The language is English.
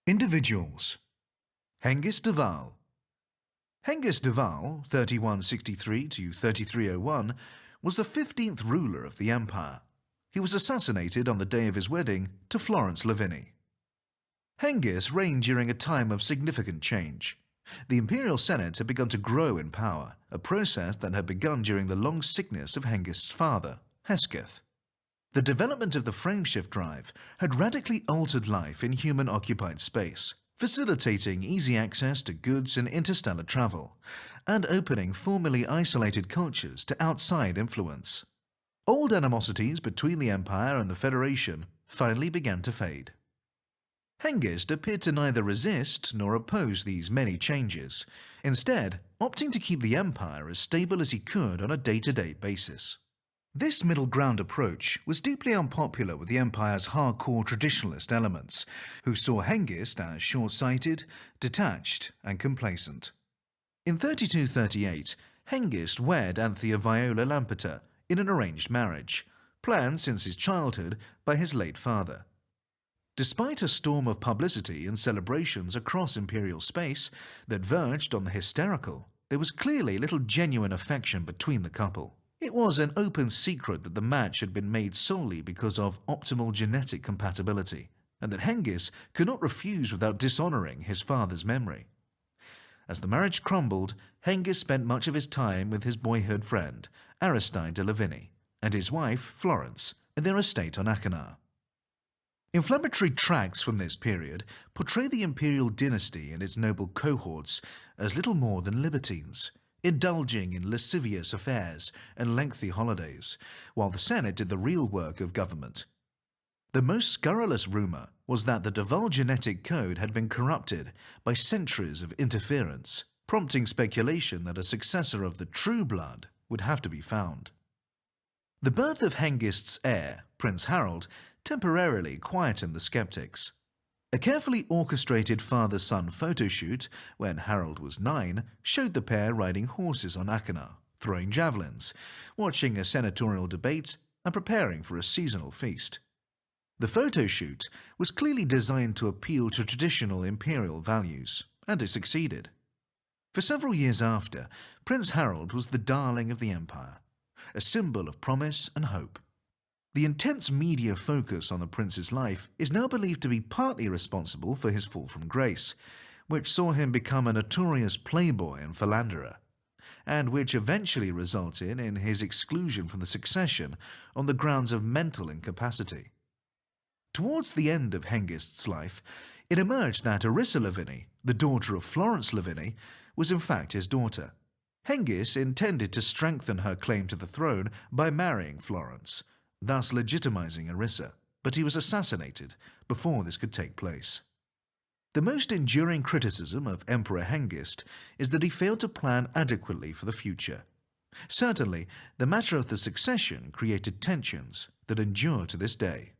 Individuals. Hengist Duval. Hengist Duval, 3163 to 3301, was the 15th ruler of the empire. He was assassinated on the day of his wedding to Florence Lavini. Hengist reigned during a time of significant change. The imperial senate had begun to grow in power, a process that had begun during the long sickness of Hengist's father, Hesketh. The development of the frameshift drive had radically altered life in human-occupied space, facilitating easy access to goods and interstellar travel, and opening formerly isolated cultures to outside influence. Old animosities between the Empire and the Federation finally began to fade. Hengist appeared to neither resist nor oppose these many changes, instead opting to keep the Empire as stable as he could on a day-to-day basis. This middle ground approach was deeply unpopular with the Empire's hardcore traditionalist elements, who saw Hengist as short-sighted, detached, and complacent. In 3238, Hengist wed Anthea Viola Lampeter in an arranged marriage, planned since his childhood by his late father. Despite a storm of publicity and celebrations across imperial space that verged on the hysterical, there was clearly little genuine affection between the couple. It was an open secret that the match had been made solely because of optimal genetic compatibility, and that Hengist could not refuse without dishonoring his father's memory. As the marriage crumbled, Hengist spent much of his time with his boyhood friend, Aristide de Lavini, and his wife, Florence, at their estate on Achenar. Inflammatory tracts from this period portray the imperial dynasty and its noble cohorts as little more than libertines, indulging in lascivious affairs and lengthy holidays, while the Senate did the real work of government. The most scurrilous rumor was that the Duval genetic code had been corrupted by centuries of interference, prompting speculation that a successor of the true blood would have to be found. The birth of Hengist's heir, Prince Harold, temporarily quietened the skeptics. A carefully orchestrated father-son photoshoot, when Harold was 9, showed the pair riding horses on Achenar, throwing javelins, watching a senatorial debate, and preparing for a seasonal feast. The photoshoot was clearly designed to appeal to traditional imperial values, and it succeeded. For several years after, Prince Harold was the darling of the empire, a symbol of promise and hope. The intense media focus on the prince's life is now believed to be partly responsible for his fall from grace, which saw him become a notorious playboy and philanderer, and which eventually resulted in his exclusion from the succession on the grounds of mental incapacity. Towards the end of Hengist's life, it emerged that Arissa Lavini, the daughter of Florence Lavini, was in fact his daughter. Hengist intended to strengthen her claim to the throne by marrying Florence, thus legitimizing Arissa, but he was assassinated before this could take place. The most enduring criticism of Emperor Hengist is that he failed to plan adequately for the future. Certainly, the matter of the succession created tensions that endure to this day.